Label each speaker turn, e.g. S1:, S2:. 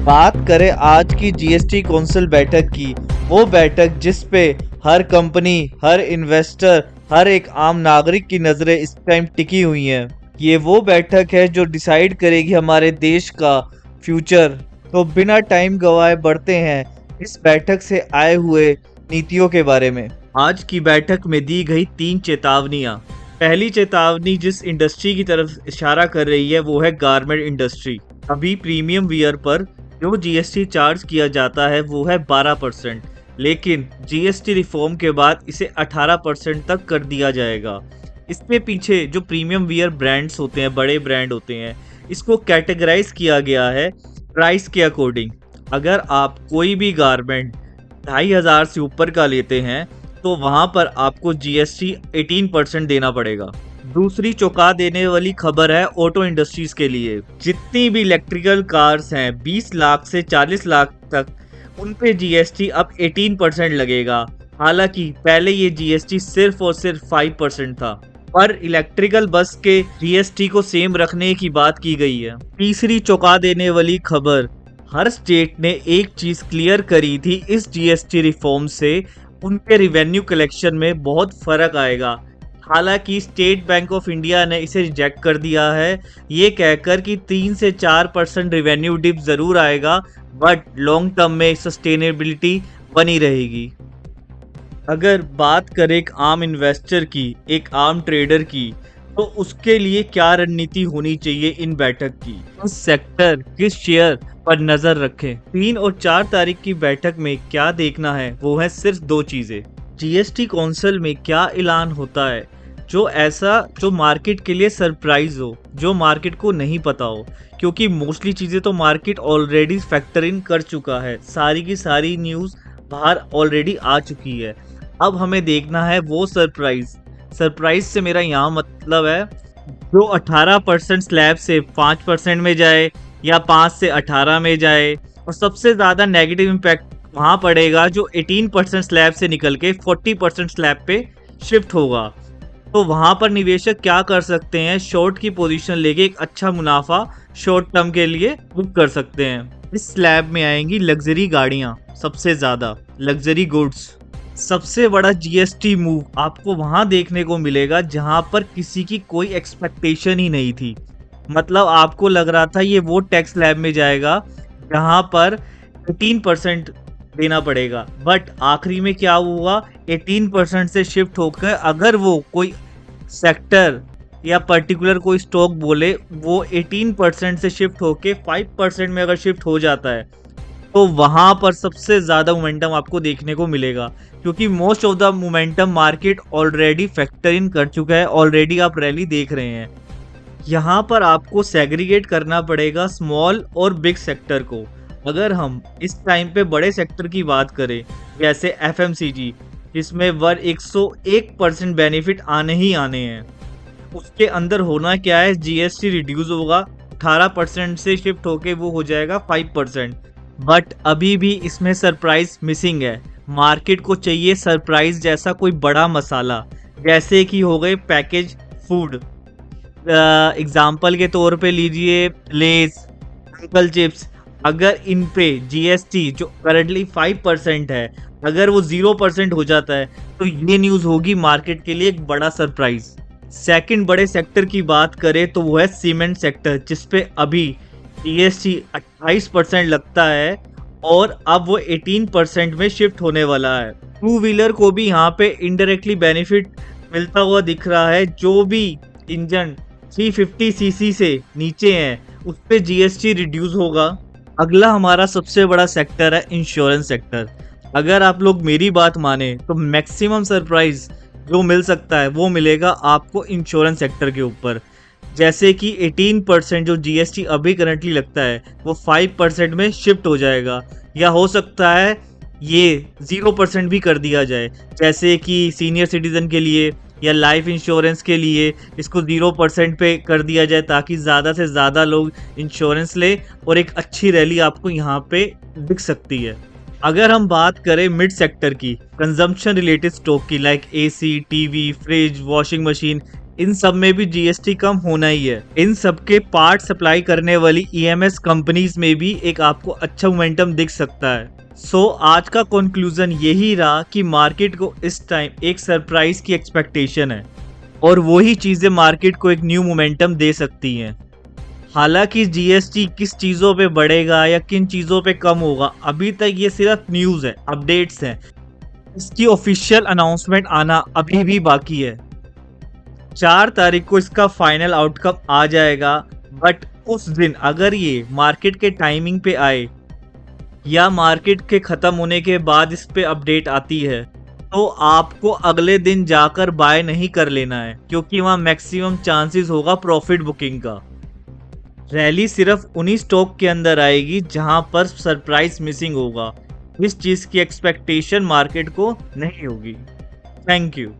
S1: बात करें आज की जीएसटी कौंसिल बैठक की, वो बैठक जिस पे हर कंपनी, हर इन्वेस्टर, हर एक आम नागरिक की नजरें इस टाइम टिकी हुई हैं। ये वो बैठक है जो डिसाइड करेगी हमारे देश का फ्यूचर। तो बिना टाइम गवाए बढ़ते हैं इस बैठक से आए हुए नीतियों के बारे में। आज की बैठक में दी गई 3 चेतावनियां। पहली चेतावनी जिस इंडस्ट्री की तरफ इशारा कर रही है वो है गारमेंट इंडस्ट्री। अभी प्रीमियम वियर पर जो जीएसटी चार्ज किया जाता है वो है 12%, लेकिन जीएसटी रिफॉर्म के बाद इसे 18% तक कर दिया जाएगा। इसके पीछे जो प्रीमियम वियर ब्रांड्स होते हैं, बड़े ब्रांड होते हैं, इसको कैटेगराइज किया गया है प्राइस के अकॉर्डिंग। अगर आप कोई भी गारमेंट 2500 से ऊपर का लेते हैं तो वहां पर आपको जीएसटी 18% देना पड़ेगा। दूसरी चौंका देने वाली खबर है ऑटो इंडस्ट्रीज के लिए। जितनी भी इलेक्ट्रिकल कार्स हैं 20 लाख से 40 लाख तक, उन पे जीएसटी अब 18% लगेगा। हालांकि पहले ये जीएसटी सिर्फ और सिर्फ 5% था, पर इलेक्ट्रिकल बस के जीएसटी को सेम रखने की बात की गई है। तीसरी चौंका देने वाली खबर, हर स्टेट ने एक चीज क्लियर करी थी इस जीएसटी रिफॉर्म से उनके रिवेन्यू कलेक्शन में बहुत फर्क आएगा। हालांकि स्टेट बैंक ऑफ इंडिया ने इसे रिजेक्ट कर दिया है, ये कहकर कि 3 से 4% रिवेन्यू डिप जरूर आएगा, बट लॉन्ग टर्म में सस्टेनेबिलिटी बनी रहेगी। अगर बात करें एक आम इन्वेस्टर की, एक आम ट्रेडर की, तो उसके लिए क्या रणनीति होनी चाहिए इन बैठक की, किस सेक्टर, किस शेयर पर नजर रखें। 3 और 4 तारीख की बैठक में क्या देखना है वो है सिर्फ 2 चीजें। जीएसटी कौंसिल में क्या ऐलान होता है जो मार्केट के लिए सरप्राइज हो, जो मार्केट को नहीं पता हो, क्योंकि मोस्टली चीजें तो मार्केट ऑलरेडी फैक्टर इन कर चुका है। सारी की सारी न्यूज बाहर ऑलरेडी आ चुकी है। अब हमें देखना है वो सरप्राइज से मेरा यहाँ मतलब है जो 18% स्लैब से 5% में जाए या 5 से 18 में जाए, और सबसे ज्यादा नेगेटिव इम्पैक्ट वहां पड़ेगा जो 18% स्लैब से निकल के 40% स्लैब पे शिफ्ट होगा। तो वहां पर निवेशक क्या कर सकते हैं, शॉर्ट की पोजीशन लेके एक अच्छा मुनाफा शॉर्ट टर्म के लिए बुक कर सकते हैं। इस स्लैब में आएंगी लग्जरी गाड़ियां, सबसे ज्यादा लग्जरी गुड्स। सबसे बड़ा जीएसटी मूव आपको वहां देखने को मिलेगा जहां पर किसी की कोई एक्सपेक्टेशन ही नहीं थी। मतलब आपको लग रहा था ये वो टैक्स स्लैब में जाएगा जहां पर 18% देना पड़ेगा, बट आखिरी में क्या हुआ, 18% से शिफ्ट होकर अगर वो कोई सेक्टर या पर्टिकुलर कोई स्टॉक बोले, वो 18% से शिफ्ट होके 5% में अगर शिफ्ट हो जाता है तो वहां पर सबसे ज्यादा मोमेंटम आपको देखने को मिलेगा, क्योंकि most of the momentum market already factor in कर चुका है। ऑलरेडी आप रैली देख रहे हैं। यहाँ पर आपको सेग्रीगेट करना पड़ेगा स्मॉल और बिग सेक्टर को। अगर हम इस टाइम पे बड़े सेक्टर की बात करें जैसे एफएमसीजी, जिसमें 101% बेनिफिट आने ही आने हैं, उसके अंदर होना क्या है, जीएसटी रिड्यूस होगा 18% से शिफ्ट होके वो हो जाएगा 5%। बट अभी भी इसमें सरप्राइज मिसिंग है। मार्केट को चाहिए सरप्राइज जैसा कोई बड़ा मसाला, जैसे कि हो गए पैकेज फूड। एग्जाम्पल के तौर पे लीजिए लेज, अंकल चिप्स। अगर इन पे जीएसटी जो करंटली 5% है, अगर वो 0% हो जाता है तो ये न्यूज़ होगी मार्केट के लिए एक बड़ा सरप्राइज। सेकंड बड़े सेक्टर की बात करें तो वो है सीमेंट सेक्टर, जिसपे अभी जीएसटी 28% लगता है और अब वो 18% में शिफ्ट होने वाला है। टू व्हीलर को भी यहाँ पे इनडायरेक्टली बेनिफिट मिलता हुआ दिख रहा है। जो भी इंजन 350 सीसी से नीचे हैं उस पे जीएसटी रिड्यूस होगा। अगला हमारा सबसे बड़ा सेक्टर है इंश्योरेंस सेक्टर। अगर आप लोग मेरी बात माने तो मैक्सिमम सरप्राइज जो मिल सकता है वो मिलेगा आपको इंश्योरेंस सेक्टर के ऊपर। जैसे कि 18% जो जीएसटी अभी करंटली लगता है वो 5% में शिफ्ट हो जाएगा, या हो सकता है ये 0% भी कर दिया जाए, जैसे कि सीनियर सिटीजन के लिए या लाइफ इंश्योरेंस के लिए इसको 0% पे कर दिया जाए, ताकि ज़्यादा से ज़्यादा लोग इंश्योरेंस ले और एक अच्छी रैली आपको यहाँ पे दिख सकती है। अगर हम बात करें मिड सेक्टर की, कंजम्पशन रिलेटेड स्टॉक की, like AC, TV, fridge, washing machine, इन सब में भी जीएसटी कम होना ही है। इन सब के पार्ट सप्लाई करने वाली ईएमएस कंपनीज में भी एक आपको अच्छा मोमेंटम दिख सकता है। आज का कंक्लूजन यही रहा कि मार्केट को इस टाइम एक सरप्राइज की एक्सपेक्टेशन है और वही चीजें मार्केट को एक न्यू मोमेंटम दे सकती हैं। हालांकि जीएसटी किस चीज़ों पे बढ़ेगा या किन चीज़ों पे कम होगा, अभी तक ये सिर्फ न्यूज़ है, अपडेट्स हैं। इसकी ऑफिशियल अनाउंसमेंट आना अभी भी बाकी है। 4 तारीख को इसका फाइनल आउटकम आ जाएगा, बट उस दिन अगर ये मार्केट के टाइमिंग पे आए या मार्केट के ख़त्म होने के बाद इस पे अपडेट आती है, तो आपको अगले दिन जाकर बाय नहीं कर लेना है, क्योंकि वहाँ मैक्सिमम चांसेस होगा प्रॉफिट बुकिंग का। रैली सिर्फ उन्हीं स्टॉक के अंदर आएगी जहां पर सरप्राइज मिसिंग होगा। इस चीज़ की एक्सपेक्टेशन मार्केट को नहीं होगी। Thank you.